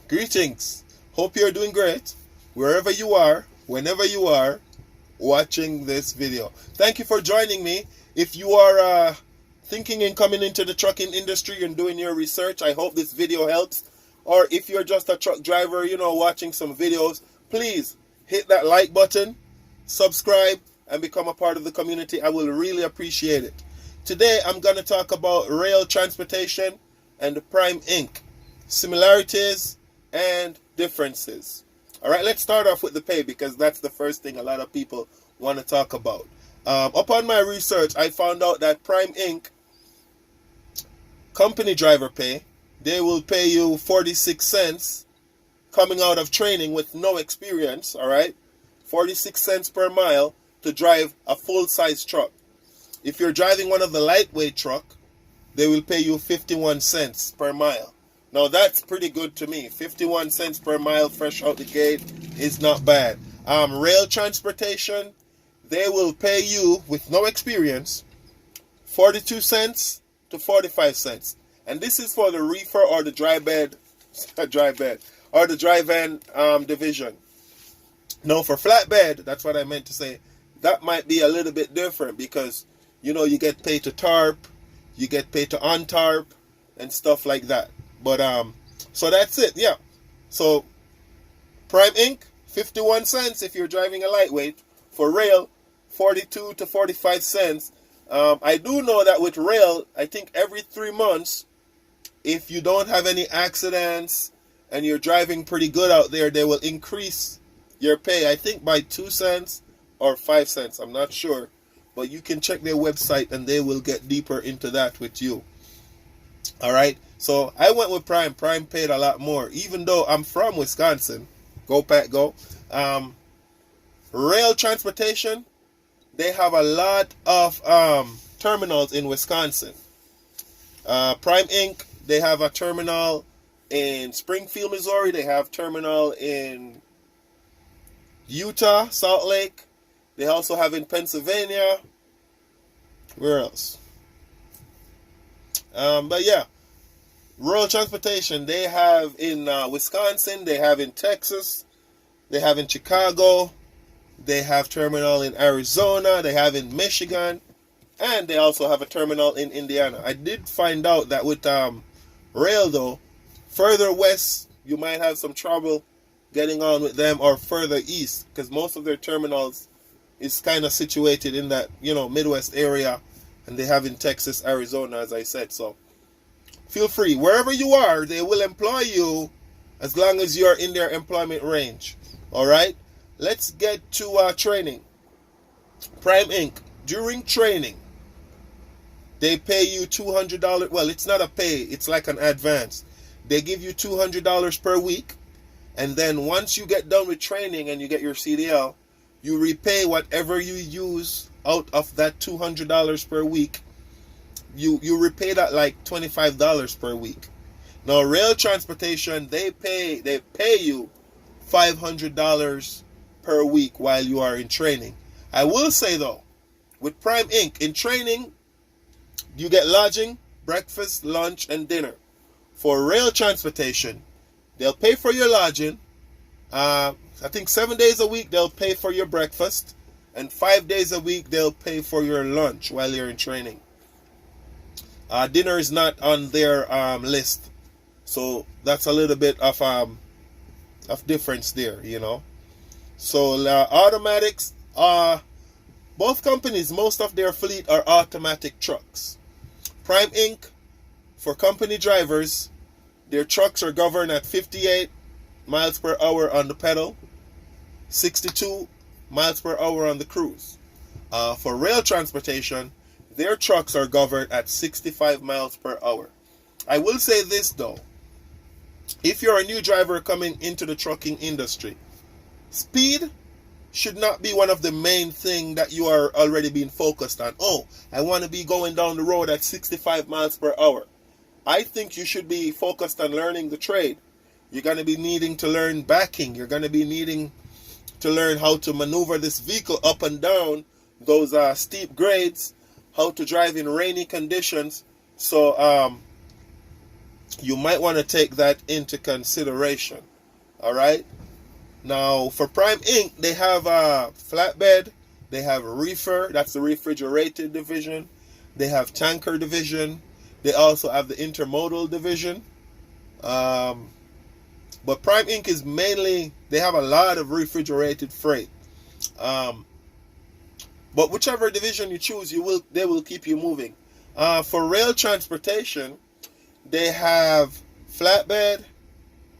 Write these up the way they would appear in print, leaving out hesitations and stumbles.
Greetings. Hope you're doing great wherever you are, whenever you are watching this video. Thank you for joining me. If you are thinking in coming into the trucking industry and doing your research, I hope this video helps. Or if you're just a truck driver, watching some videos, please hit that like button, subscribe, and become a part of the community. I will really appreciate it. Today, I'm going to talk about Roehl Transportation and Prime Inc. Similarities and differences. All right, let's start off with the pay because that's the first thing a lot of people want to talk about. Upon my research, I found out that Prime Inc. company driver pay, they will pay you 46 cents coming out of training with no experience, all right? 46 cents per mile to drive a full-size truck. If you're driving one of the lightweight truck, they will pay you 51 cents per mile. Now that's pretty good to me. 51 cents per mile fresh out the gate is not bad. Roehl Transportation, they will pay you with no experience 42 cents to 45 cents. And this is for the reefer or the dry bed or the dry van division. Now for flatbed, that's what I meant to say. That might be a little bit different because you get paid to tarp, you get paid to untarp, and stuff like that. But so that's it, yeah. So Prime Inc. 51 cents if you're driving a lightweight. For Roehl, 42 to 45 cents. I do know that with Roehl, I think every 3 months, if you don't have any accidents and you're driving pretty good out there, they will increase your pay. I think by 2 cents or 5 cents. I'm not sure. But you can check their website and they will get deeper into that with you. All right. So I went with Prime. Prime paid a lot more, even though I'm from Wisconsin. Go Pack, go. Roehl Transportation, they have a lot of terminals in Wisconsin. Prime Inc., they have a terminal in Springfield, Missouri. They have terminal in Utah, Salt Lake. They also have in Pennsylvania. Where else? But yeah, Roehl Transportation, they have in Wisconsin, they have in Texas, they have in Chicago, they have terminal in Arizona, they have in Michigan, and they also have a terminal in Indiana. I did find out that with Roehl though, further west, you might have some trouble getting on with them, or further east, because most of their terminals is kind of situated in that, Midwest area, and they have in Texas, Arizona, as I said. So feel free. Wherever you are, they will employ you as long as you're in their employment range. All right? Let's get to training. Prime Inc. During training, they pay you $200. Well, it's not a pay. It's like an advance. They give you $200 per week. And then once you get done with training and you get your CDL, you repay whatever you use out of that $200 per week. You repay that like $25 per week. Now Roehl Transportation, they pay you $500 per week while you are in training. I will say though, with Prime Inc. in training, you get lodging, breakfast, lunch, and dinner. For Roehl Transportation, they'll pay for your lodging. I think 7 days a week they'll pay for your breakfast, and 5 days a week they'll pay for your lunch while you're in training. Dinner is not on their list, so that's a little bit of difference there, So automatics, both companies, most of their fleet are automatic trucks. Prime Inc., for company drivers, their trucks are governed at 58 miles per hour on the pedal, 62 miles per hour on the cruise. For Roehl Transportation, their trucks are governed at 65 miles per hour. I will say this though, if you're a new driver coming into the trucking industry, speed should not be one of the main things that you are already being focused on. Oh, I want to be going down the road at 65 miles per hour. I think you should be focused on learning the trade. You're going to be needing to learn backing. You're going to be needing to learn how to maneuver this vehicle up and down those steep grades, how to drive in rainy conditions. So you might want to take that into consideration. All right. Now, for Prime Inc., they have a flatbed, they have a reefer, that's the refrigerated division, they have tanker division, they also have the intermodal division. But Prime Inc. is mainly, they have a lot of refrigerated freight. But whichever division you choose, they will keep you moving. For rail transportation, they have flatbed,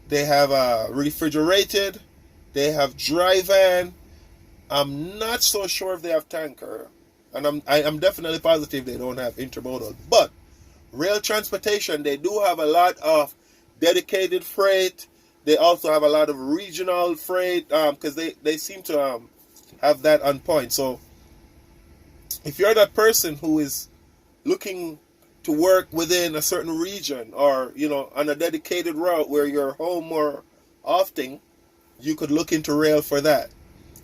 they have refrigerated, they have dry van. I'm not so sure if they have tanker, and I'm definitely positive they don't have intermodal. But rail transportation, they do have a lot of dedicated freight. They also have a lot of regional freight because they seem to have that on point. So if you're that person who is looking to work within a certain region, or on a dedicated route where you're home more often, you could look into rail for that.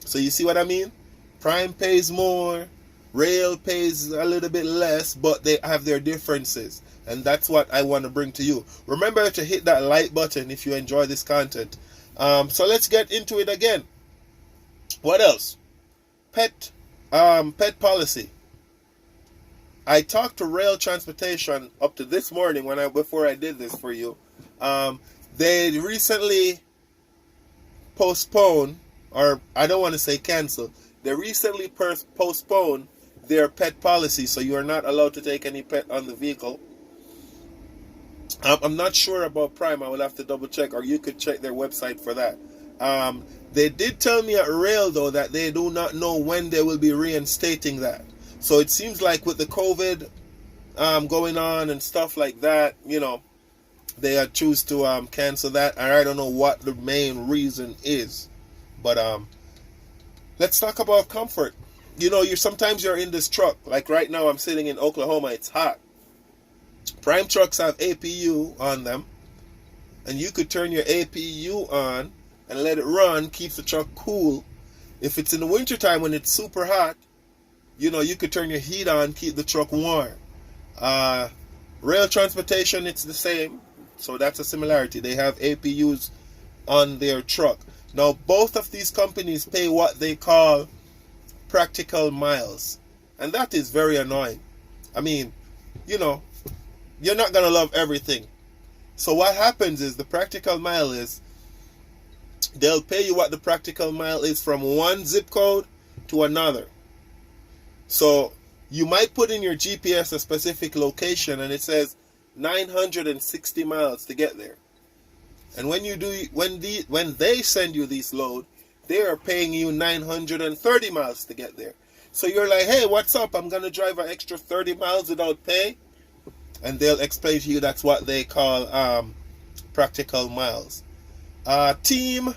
So you see what I mean? Prime pays more, rail pays a little bit less, but they have their differences. And that's what I want to bring to you. Remember to hit that like button if you enjoy this content. So let's get into it again. What else? Pet policy. I talked to rail transportation up to this morning before I did this for you. They recently postponed, or I don't want to say cancel. They recently postponed their pet policy, so you are not allowed to take any pet on the vehicle. I'm not sure about Prime. I will have to double check, or you could check their website for that. They did tell me at Roehl, though, that they do not know when they will be reinstating that. So it seems like with the COVID going on and stuff like that, they choose to cancel that. And I don't know what the main reason is. But let's talk about comfort. Sometimes you're in this truck. Like right now, I'm sitting in Oklahoma. It's hot. Prime trucks have APU on them, and you could turn your APU on and let it run, keeps the truck cool. If it's in the wintertime when it's super hot, you could turn your heat on, keep the truck warm. Rail transportation, it's the same, so that's a similarity. They have APUs on their truck. Now, both of these companies pay what they call practical miles, and that is very annoying. I mean, you're not going to love everything. So what happens is the practical mile is, they'll pay you what the practical mile is from one zip code to another. So you might put in your GPS a specific location and it says 960 miles to get there. And when they send you this load, they are paying you 930 miles to get there. So you're like, hey, what's up? I'm going to drive an extra 30 miles without pay. And they'll explain to you that's what they call practical miles. Team,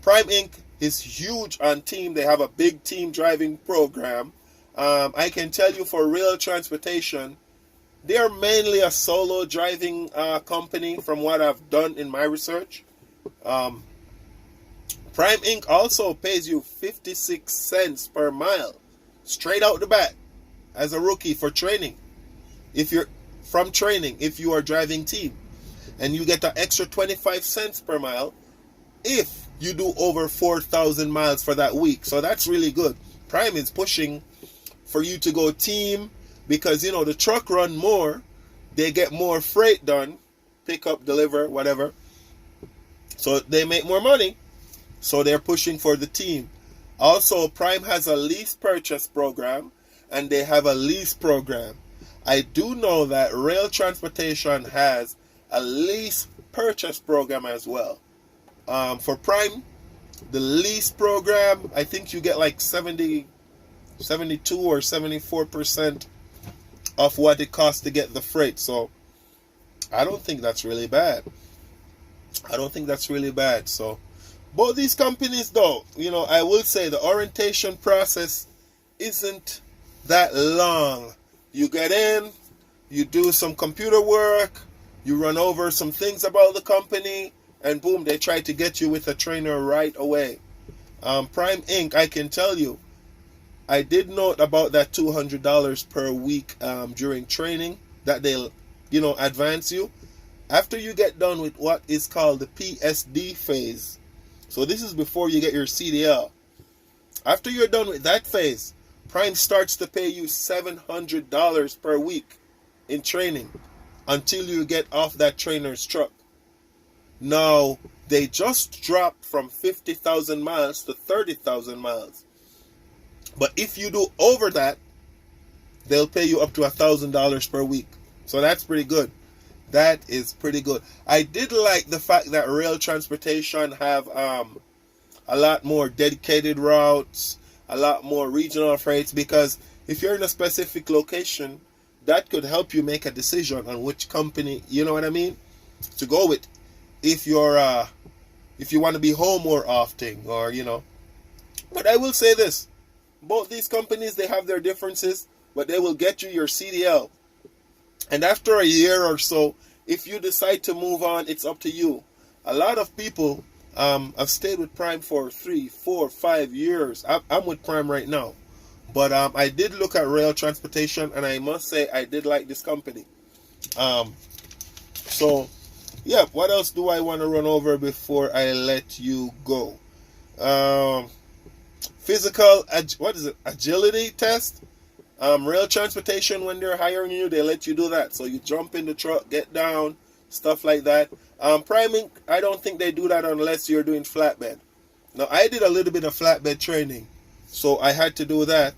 Prime Inc. is huge on team. They have a big team driving program. I can tell you for rail transportation, they're mainly a solo driving company from what I've done in my research. Prime Inc. also pays you 56 cents per mile straight out the bat as a rookie for training. If you are driving team, and you get an extra 25 cents per mile if you do over 4,000 miles for that week. So that's really good. Prime is pushing for you to go team because, the truck run more. They get more freight done, pick up, deliver, whatever. So they make more money. So they're pushing for the team. Also, Prime has a lease purchase program, and they have a lease program. I do know that rail transportation has a lease purchase program as well. For Prime, the lease program, I think you get like 72 or 74% of what it costs to get the freight. So I don't think that's really bad. So both these companies, though, I will say the orientation process isn't that long. You get in, you do some computer work, you run over some things about the company, and boom, they try to get you with a trainer right away. Prime Inc., I can tell you, I did note about that $200 per week during training that they'll, advance you. After you get done with what is called the PSD phase, so this is before you get your CDL. After you're done with that phase, Prime starts to pay you $700 per week in training until you get off that trainer's truck. Now, they just dropped from 50,000 miles to 30,000 miles. But if you do over that, they'll pay you up to $1,000 per week. So that's pretty good. That is pretty good. I did like the fact that rail transportation have a lot more dedicated routes, a lot more regional freights, because if you're in a specific location, that could help you make a decision on which company, you know what I mean, to go with. If you're if you want to be home more often, or But I will say this: both these companies, they have their differences, but they will get you your CDL. And after a year or so, if you decide to move on, it's up to you. A lot of people have stayed with Prime for 3, 4, 5 years. I'm with Prime right now. But I did look at rail transportation, and I must say I did like this company. So, yeah, what else do I want to run over before I let you go? Physical, agility test. Rail transportation, when they're hiring you, they let you do that. So you jump in the truck, get down, stuff like that. Priming, I don't think they do that unless you're doing flatbed. Now, I did a little bit of flatbed training, so I had to do that,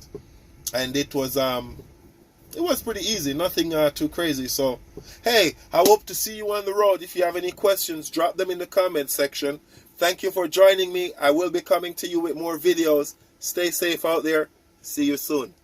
and it was pretty easy, nothing too crazy. So, hey, I hope to see you on the road. If you have any questions, drop them in the comment section. Thank you for joining me. I will be coming to you with more videos. Stay safe out there. See you soon.